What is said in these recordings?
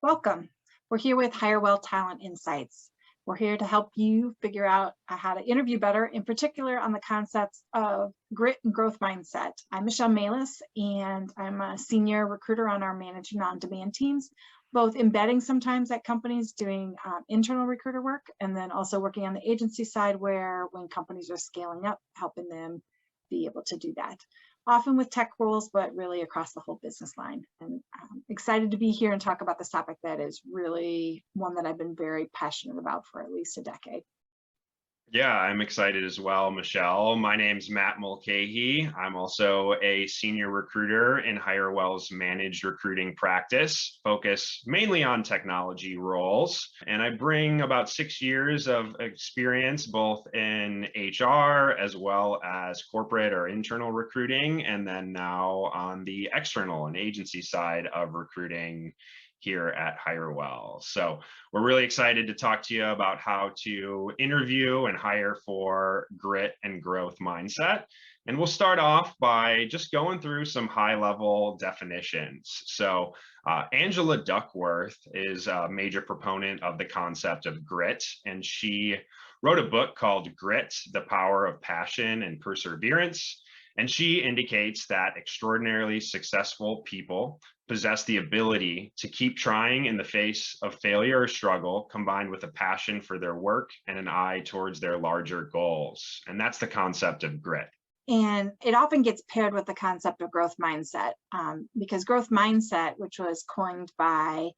Welcome. We're here with Hire Well Talent Insights. We're here to help you figure out how to interview better, in particular on the concepts of grit and growth mindset. I'm Michelle Mehlis, and I'm a senior recruiter on our managing on-demand teams, both embedding sometimes at companies doing internal recruiter work, and then also working on the agency side where when companies are scaling up, helping them be able to do that. Often with tech roles, but really across the whole business line. And I'm excited to be here and talk about this topic that is really one that I've been very passionate about for at least a decade. Yeah, I'm excited as well, Michelle. My name's Matt Mulcahy. I'm also a senior recruiter in HireWell's managed recruiting practice, focused mainly on technology roles. And I bring about 6 years of experience both in HR as well as corporate or internal recruiting, and then now on the external and agency side of recruiting here at HireWell. So we're really excited to talk to you about how to interview and hire for grit and growth mindset. And we'll start off by just going through some high-level definitions. So Angela Duckworth is a major proponent of the concept of grit, and she wrote a book called Grit, The Power of Passion and Perseverance. And she indicates that extraordinarily successful people possess the ability to keep trying in the face of failure or struggle, combined with a passion for their work and an eye towards their larger goals. And that's the concept of grit. And it often gets paired with the concept of growth mindset, because growth mindset, which was coined by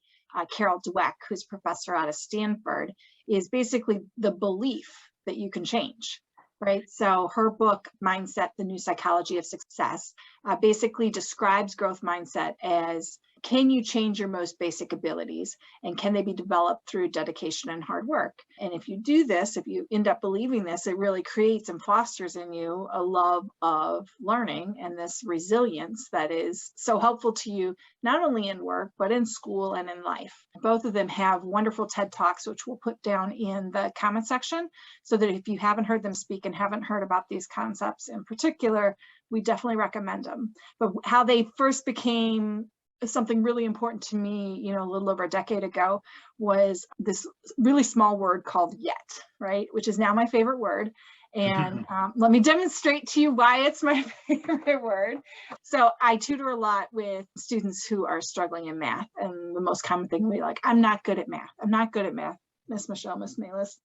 Carol Dweck, who's a professor out of Stanford, is basically the belief that you can change. Right. So her book, Mindset, The New Psychology of Success, basically describes growth mindset as, can you change your most basic abilities, and can they be developed through dedication and hard work? And if you do this, if you end up believing this, it really creates and fosters in you a love of learning and this resilience that is so helpful to you, not only in work, but in school and in life. Both of them have wonderful TED Talks, which we'll put down in the comment section, so that if you haven't heard them speak and haven't heard about these concepts in particular, we definitely recommend them. But how they first became something really important to me, a little over a decade ago, was this really small word called yet, right? Which is now my favorite word. And let me demonstrate to you why it's my favorite word. So I tutor a lot with students who are struggling in math. And the most common thing will be like, I'm not good at math. I'm not good at math, Miss Michelle, Miss Mehlis.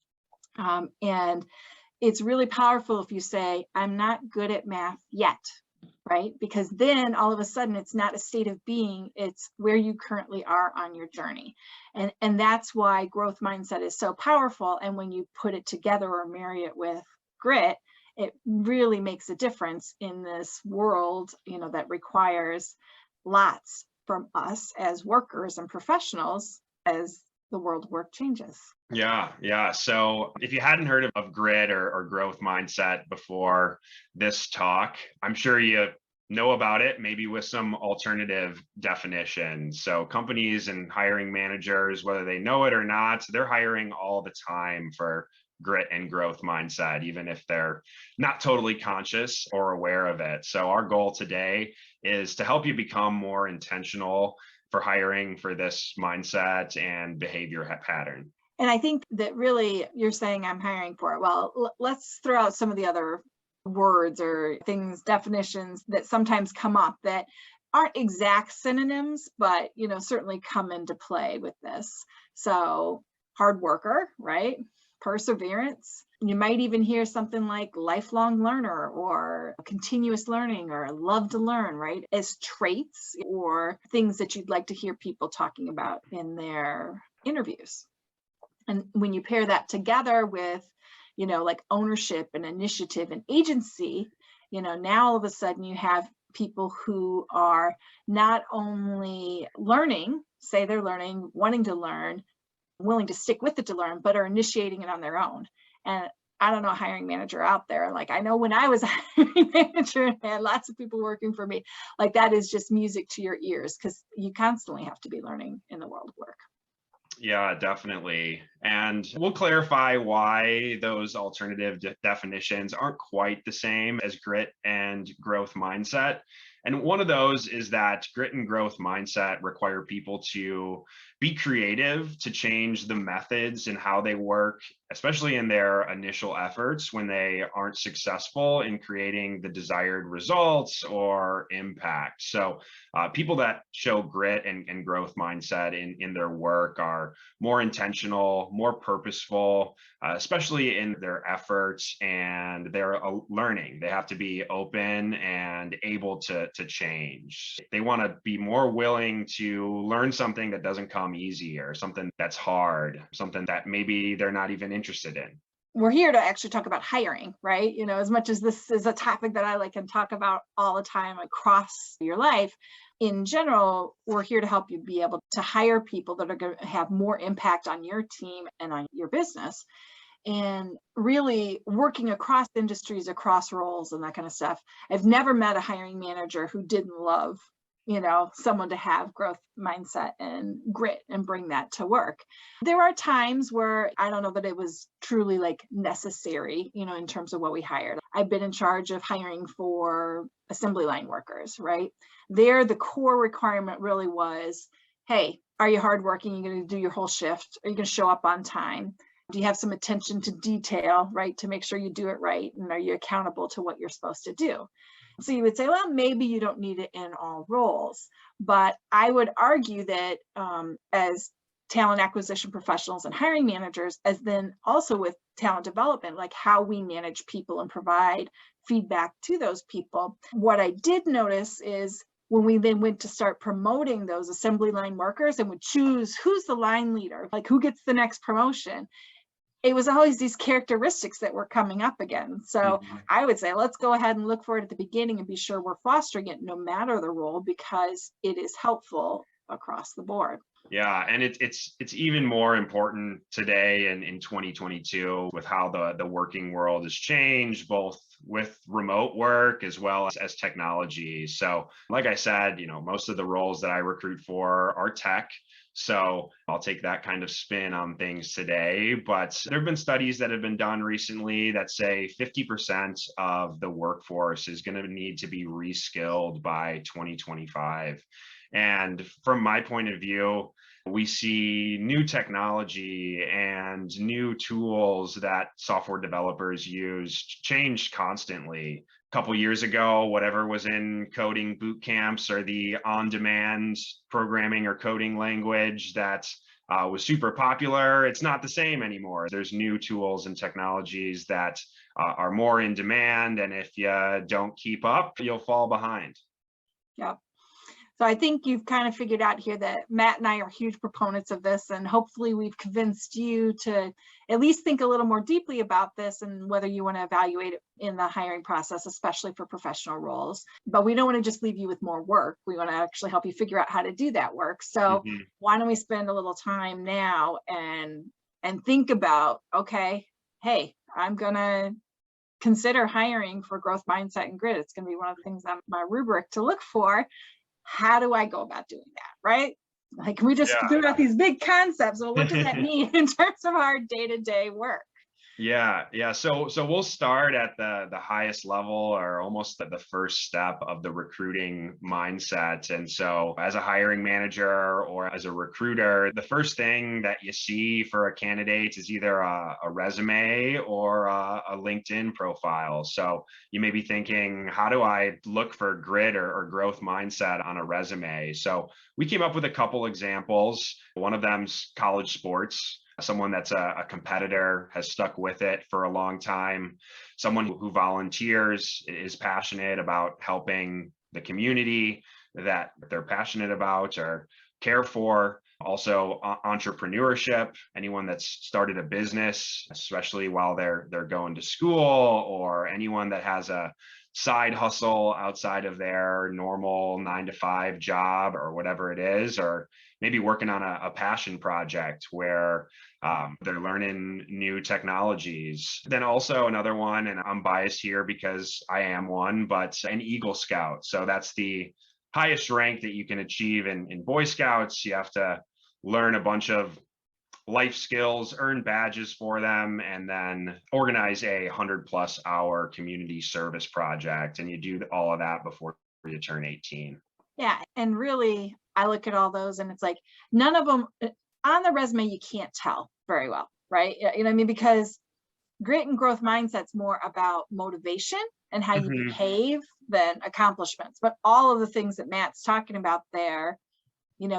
And it's really powerful if you say, I'm not good at math yet. Right? Because then all of a sudden it's not a state of being, it's where you currently are on your journey. And that's why growth mindset is so powerful. And when you put it together or marry it with grit, it really makes a difference in this world, that requires lots from us as workers and professionals as the world of work changes. Yeah. So if you hadn't heard of grit or growth mindset before this talk, I'm sure you know about it, maybe with some alternative definitions. So companies and hiring managers, whether they know it or not, they're hiring all the time for grit and growth mindset, even if they're not totally conscious or aware of it. So our goal today is to help you become more intentional for hiring for this mindset and behavior pattern. And I think that really you're saying I'm hiring for it. Well, let's throw out some of the other words or things, definitions that sometimes come up that aren't exact synonyms, but certainly come into play with this. So hard worker, right? Perseverance. You might even hear something like lifelong learner or continuous learning or love to learn, right? As traits or things that you'd like to hear people talking about in their interviews. And when you pair that together with, like ownership and initiative and agency, now all of a sudden you have people who are not only learning, say they're learning, wanting to learn, willing to stick with it to learn, but are initiating it on their own. And I don't know a hiring manager out there. Like I know when I was a hiring manager and had lots of people working for me, like that is just music to your ears because you constantly have to be learning in the world of work. Yeah, definitely. And we'll clarify why those alternative definitions aren't quite the same as grit and growth mindset. And one of those is that grit and growth mindset require people to be creative, to change the methods and how they work, especially in their initial efforts when they aren't successful in creating the desired results or impact. So people that show grit and growth mindset in their work are more intentional, more purposeful, especially in their efforts, and they're learning. They have to be open and able to change. They want to be more willing to learn something that doesn't come easy, or something that's hard, something that maybe they're not even interested in. We're here to actually talk about hiring, right? As much as this is a topic that I like and talk about all the time across your life, in general, we're here to help you be able to hire people that are going to have more impact on your team and on your business. And really working across industries, across roles and that kind of stuff. I've never met a hiring manager who didn't love, someone to have growth mindset and grit and bring that to work. There are times where I don't know that it was truly like necessary, in terms of what we hired. I've been in charge of hiring for assembly line workers, right? There, the core requirement really was, hey, are you hardworking? You're going to do your whole shift? Are you going to show up on time? Do you have some attention to detail, right, to make sure you do it right? And are you accountable to what you're supposed to do? So you would say, well, maybe you don't need it in all roles. But I would argue that as talent acquisition professionals and hiring managers, as then also with talent development, like how we manage people and provide feedback to those people, what I did notice is when we then went to start promoting those assembly line workers and would choose who's the line leader, like who gets the next promotion, it was always these characteristics that were coming up again. So I would say, let's go ahead and look for it at the beginning and be sure we're fostering it no matter the role, because it is helpful across the board. Yeah, and it's even more important today in 2022 with how the working world has changed, both with remote work as well as technology. So like I said, most of the roles that I recruit for are tech. So I'll take that kind of spin on things today. But there have been studies that have been done recently that say 50% of the workforce is going to need to be reskilled by 2025. And from my point of view, we see new technology and new tools that software developers use change constantly. A couple years ago, whatever was in coding boot camps or the on-demand programming or coding language that was super popular, it's not the same anymore. There's new tools and technologies that are more in demand, and if you don't keep up, you'll fall behind. Yeah. So I think you've kind of figured out here that Matt and I are huge proponents of this, and hopefully we've convinced you to at least think a little more deeply about this and whether you want to evaluate it in the hiring process, especially for professional roles. But we don't want to just leave you with more work. We want to actually help you figure out how to do that work. So why don't we spend a little time now and think about, okay, hey, I'm going to consider hiring for growth mindset and grit. It's going to be one of the things on my rubric to look for. How do I go about doing that, right? Like we just threw out these big concepts. Well, what does that mean in terms of our day-to-day work? Yeah. So we'll start at the highest level, or almost at the first step of the recruiting mindset. And so as a hiring manager or as a recruiter, the first thing that you see for a candidate is either a resume or a LinkedIn profile. So you may be thinking, how do I look for grit or growth mindset on a resume? So we came up with a couple examples. One of them's college sports. Someone that's a competitor, has stuck with it for a long time. Someone who volunteers, is passionate about helping the community that they're passionate about or care for. Also entrepreneurship, anyone that's started a business, especially while they're going to school, or anyone that has a side hustle outside of their normal 9-to-5 job or whatever it is, or maybe working on a passion project where they're learning new technologies. Then also another one, and I'm biased here because I am one, but an Eagle Scout. So that's the highest rank that you can achieve in Boy Scouts. You have to learn a bunch of life skills, earn badges for them, and then organize a 100+ hour community service project. And you do all of that before you turn 18. Yeah. And really, I look at all those and it's like, none of them on the resume, you can't tell very well, right? You know what I mean? Because grit and growth mindset's more about motivation and how you Mhm. behave than accomplishments. But all of the things that Matt's talking about there,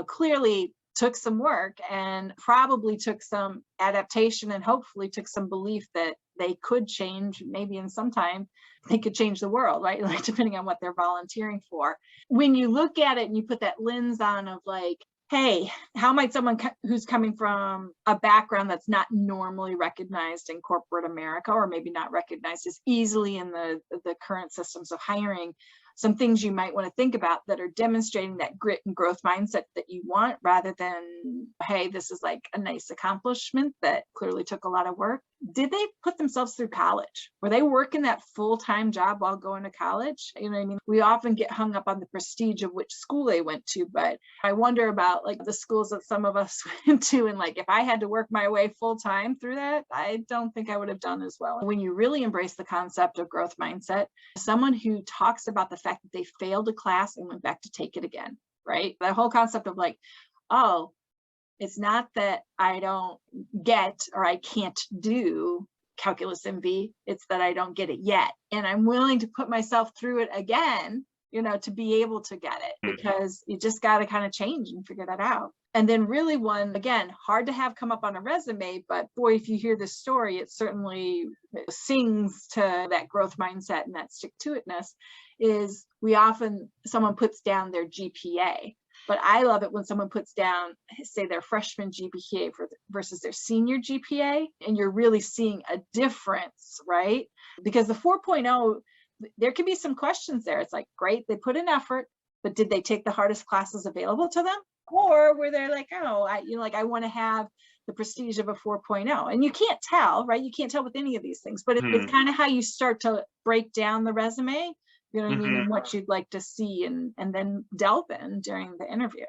clearly took some work and probably took some adaptation and hopefully took some belief that they could change, maybe in some time they could change the world, right? Like depending on what they're volunteering for. When you look at it and you put that lens on of like, hey, how might someone who's coming from a background that's not normally recognized in corporate America, or maybe not recognized as easily in the current systems of hiring, some things you might want to think about that are demonstrating that grit and growth mindset that you want, rather than, hey, this is like a nice accomplishment that clearly took a lot of work. Did they put themselves through college? Were they working that full-time job while going to college? You know what I mean? We often get hung up on the prestige of which school they went to, but I wonder about like the schools that some of us went to. And like, if I had to work my way full-time through that, I don't think I would have done as well. When you really embrace the concept of growth mindset, someone who talks about the fact that they failed a class and went back to take it again, right? That whole concept of like, oh, it's not that I don't get or I can't do calculus MV, it's that I don't get it yet. And I'm willing to put myself through it again, to be able to get it, because you just got to kind of change and figure that out. And then really one, again, hard to have come up on a resume, but boy, if you hear this story, it certainly sings to that growth mindset and that stick-to-itness, is someone puts down their GPA. But I love it when someone puts down, say, their freshman GPA versus their senior GPA, and you're really seeing a difference, right? Because the 4.0, there can be some questions there. It's like, great, they put in effort, but did they take the hardest classes available to them? Or were they like, oh, I want to have the prestige of a 4.0? And you can't tell, right? You can't tell with any of these things, but it's kind of how you start to break down the resume. You know what I mean? And what you'd like to see and then delve in during the interview.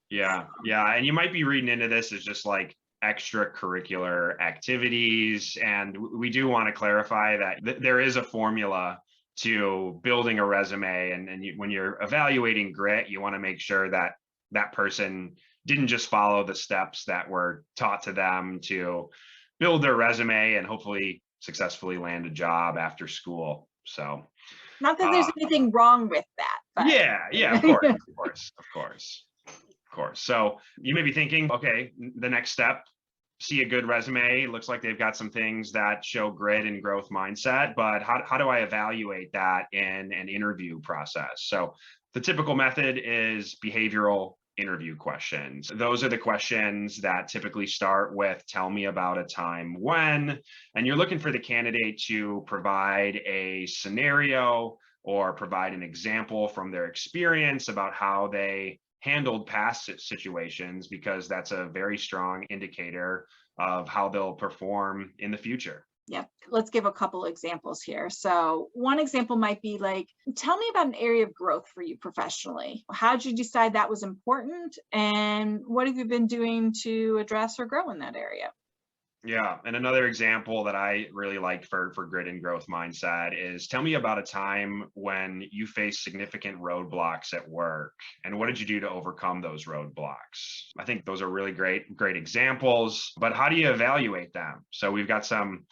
Yeah. And you might be reading into this as just like extracurricular activities. And we do want to clarify that there is a formula to building a resume. And when you're evaluating grit, you want to make sure that that person didn't just follow the steps that were taught to them to build their resume and hopefully successfully land a job after school. So not that there's anything wrong with that, but yeah, of course. So you may be thinking, okay, the next step, see a good resume. Looks like they've got some things that show grit and growth mindset, but how do I evaluate that in an interview process? So the typical method is behavioral interview questions. Those are the questions that typically start with, tell me about a time when, and you're looking for the candidate to provide a scenario or provide an example from their experience about how they handled past situations, because that's a very strong indicator of how they'll perform in the future. Yeah, let's give a couple examples here. So one example might be like, tell me about an area of growth for you professionally. How did you decide that was important? And what have you been doing to address or grow in that area? Yeah, and another example that I really like for grit and growth mindset is, tell me about a time when you faced significant roadblocks at work, and what did you do to overcome those roadblocks? I think those are really great examples, but how do you evaluate them? So we've got some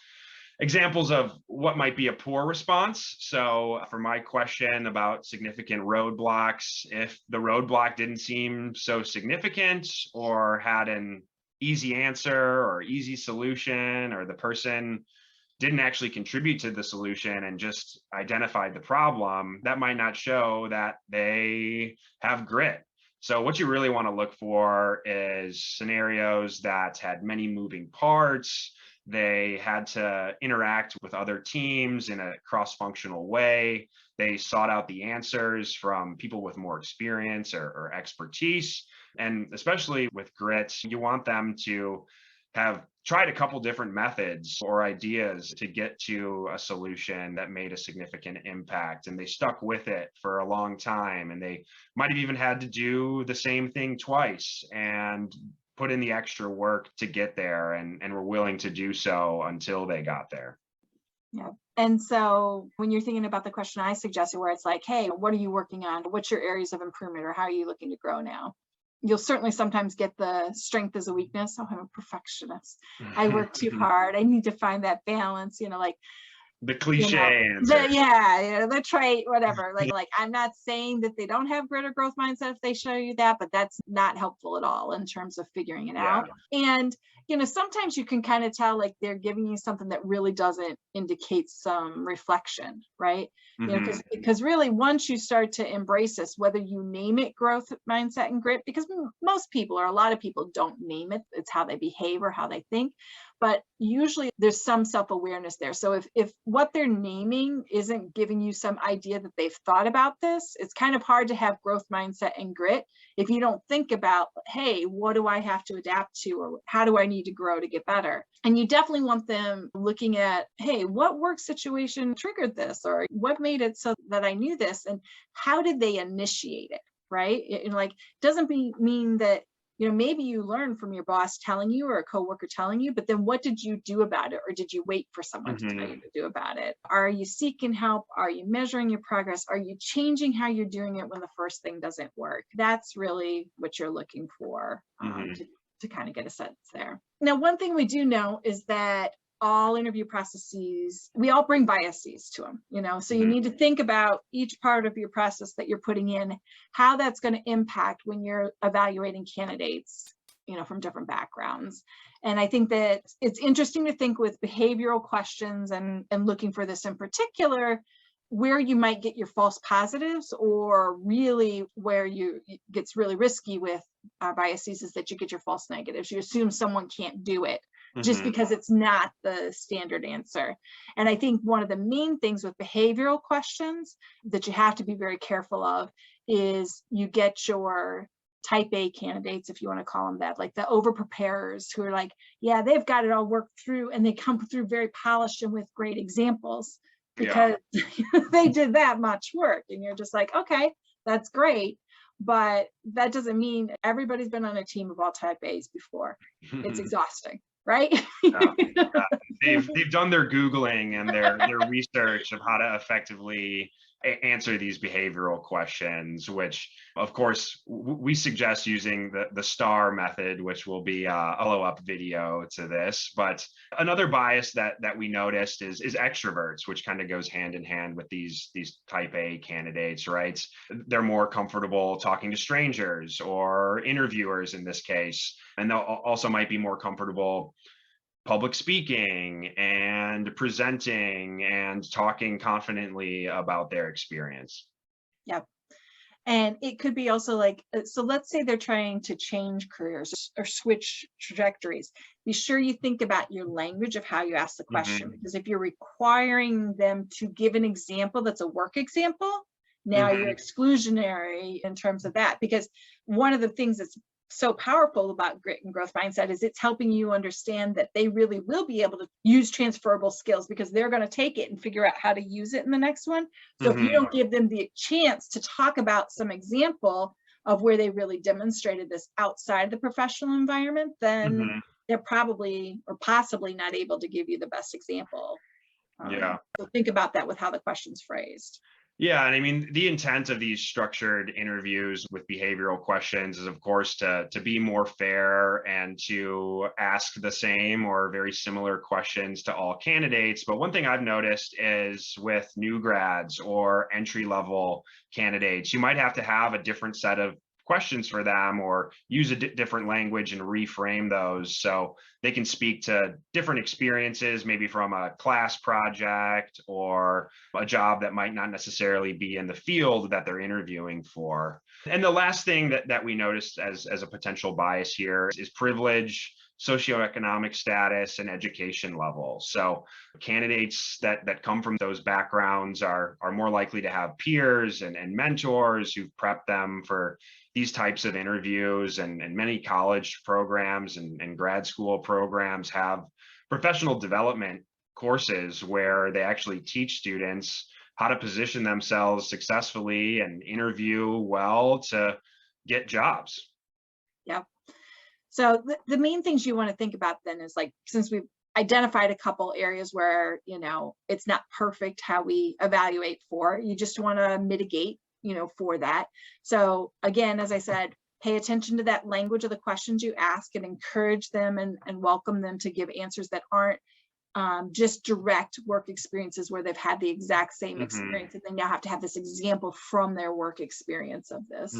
examples of what might be a poor response. So for my question about significant roadblocks, if the roadblock didn't seem so significant or had an easy answer or easy solution, or the person didn't actually contribute to the solution and just identified the problem, that might not show that they have grit. So what you really want to look for is scenarios that had many moving parts. They had to interact with other teams in a cross-functional way. They sought out the answers from people with more experience or expertise. And especially with grit, you want them to have tried a couple different methods or ideas to get to a solution that made a significant impact. And they stuck with it for a long time. And they might have even had to do the same thing twice and put in the extra work to get there, and were willing to do so until they got there. Yeah. And so when you're thinking about the question I suggested, where it's like, hey, what are you working on? What's your areas of improvement, or how are you looking to grow now? You'll certainly sometimes get the strength as a weakness. Oh, I'm a perfectionist. I work too hard. I need to find that balance, like, The cliche answer. the trait, whatever. Like I'm not saying that they don't have greater growth mindset if they show you that, but that's not helpful at all in terms of figuring it Yeah. out. And sometimes you can kind of tell like they're giving you something that really doesn't indicate some reflection, right? Because really once you start to embrace this, whether you name it growth mindset and grit, because most people or a lot of people don't name it, it's how they behave or how they think. But usually there's some self-awareness there. So if what they're naming isn't giving you some idea that they've thought about this, it's kind of hard to have growth mindset and grit if you don't think about, hey, what do I have to adapt to, or how do I need to grow to get better? And you definitely want them looking at, hey, what work situation triggered this, or what made it so that I knew this, and how did they initiate it, right? Like, doesn't mean that maybe you learned from your boss telling you or a coworker telling you, but then what did you do about it? Or did you wait for someone to tell you to do about it? Are you seeking help? Are you measuring your progress? Are you changing how you're doing it when the first thing doesn't work? That's really what you're looking for to kind of get a sense there. Now, one thing we do know is that all interview processes, we all bring biases to them, so you need to think about each part of your process that you're putting in, how that's going to impact when you're evaluating candidates, from different backgrounds. And I think that it's interesting to think with behavioral questions and looking for this in particular, where you might get your false positives, or really where it gets really risky with biases is that you get your false negatives. You assume someone can't do it just because it's not the standard answer. And I think one of the main things with behavioral questions that you have to be very careful of is you get your type A candidates, if you want to call them that, like the over preparers who are like, yeah, they've got it all worked through, and they come through very polished and with great examples because they did that much work. And you're just like, okay, that's great. But that doesn't mean everybody's been on a team of all type A's before. It's exhausting. Right? They've done their Googling and their research of how to effectively answer these behavioral questions, which of course we suggest using the STAR method, which will be a follow-up video to this. But another bias that we noticed is extroverts, which kind of goes hand in hand with these type A candidates, right? They're more comfortable talking to strangers or interviewers in this case, and they'll also might be more comfortable public speaking and presenting and talking confidently about their experience. Yep. And it could be also like, so let's say they're trying to change careers or switch trajectories. Be sure you think about your language of how you ask the question, because if you're requiring them to give an example that's a work example, now you're exclusionary in terms of that. Because one of the things that's so powerful about grit and growth mindset is it's helping you understand that they really will be able to use transferable skills, because they're going to take it and figure out how to use it in the next one. So if you don't give them the chance to talk about some example of where they really demonstrated this outside the professional environment, then they're probably or possibly not able to give you the best example. So think about that with how the question's phrased. Yeah, and I mean, the intent of these structured interviews with behavioral questions is, of course, to be more fair and to ask the same or very similar questions to all candidates. But one thing I've noticed is with new grads or entry-level candidates, you might have to have a different set of questions for them, or use a different language and reframe those so they can speak to different experiences, maybe from a class project or a job that might not necessarily be in the field that they're interviewing for. And the last thing that we noticed as a potential bias here is privilege, socioeconomic status, and education level. So candidates that come from those backgrounds are more likely to have peers and mentors who've prepped them for these types of interviews, and many college programs and grad school programs have professional development courses where they actually teach students how to position themselves successfully and interview well to get jobs. Yeah. So the main things you want to think about then is, like, since we've identified a couple areas where, you know, it's not perfect how we evaluate for. You just want to mitigate, you know, for that. So again, as I said, pay attention to that language of the questions you ask and encourage them and welcome them to give answers that aren't just direct work experiences where they've had the exact same experience and they now have to have this example from their work experience of this.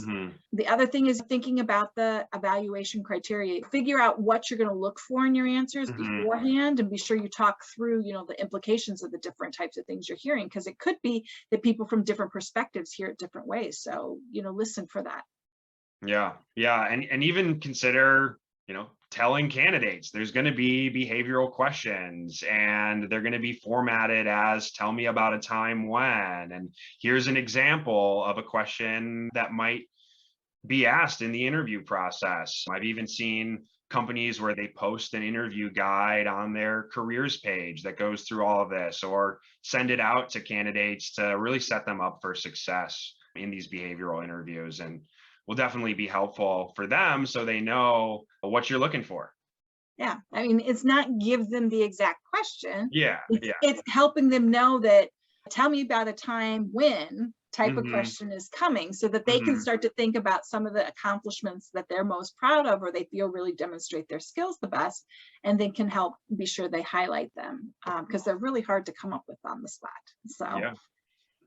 The other thing is thinking about the evaluation criteria. Figure out what you're going to look for in your answers beforehand, and be sure you talk through, you know, the implications of the different types of things you're hearing, because it could be that people from different perspectives hear it different ways. So, you know, listen for that. Yeah, and even consider, you know, telling candidates there's going to be behavioral questions and they're going to be formatted as tell me about a time when, and here's an example of a question that might be asked in the interview process. I've even seen companies where they post an interview guide on their careers page that goes through all of this, or send it out to candidates to really set them up for success in these behavioral interviews, and will definitely be helpful for them so they know what you're looking for. Yeah, I mean, it's not give them the exact question. Yeah, It's helping them know that tell me about a time when type of question is coming, so that they can start to think about some of the accomplishments that they're most proud of, or they feel really demonstrate their skills the best, and they can help be sure they highlight them, because they're really hard to come up with on the spot. So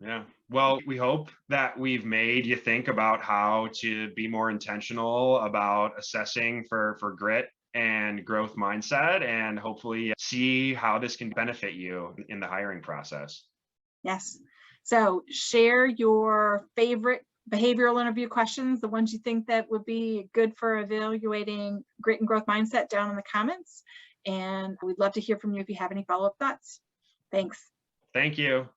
yeah. Well, we hope that we've made you think about how to be more intentional about assessing for grit and growth mindset, and hopefully see how this can benefit you in the hiring process. Yes. So share your favorite behavioral interview questions, the ones you think that would be good for evaluating grit and growth mindset, down in the comments. And we'd love to hear from you if you have any follow-up thoughts. Thanks. Thank you.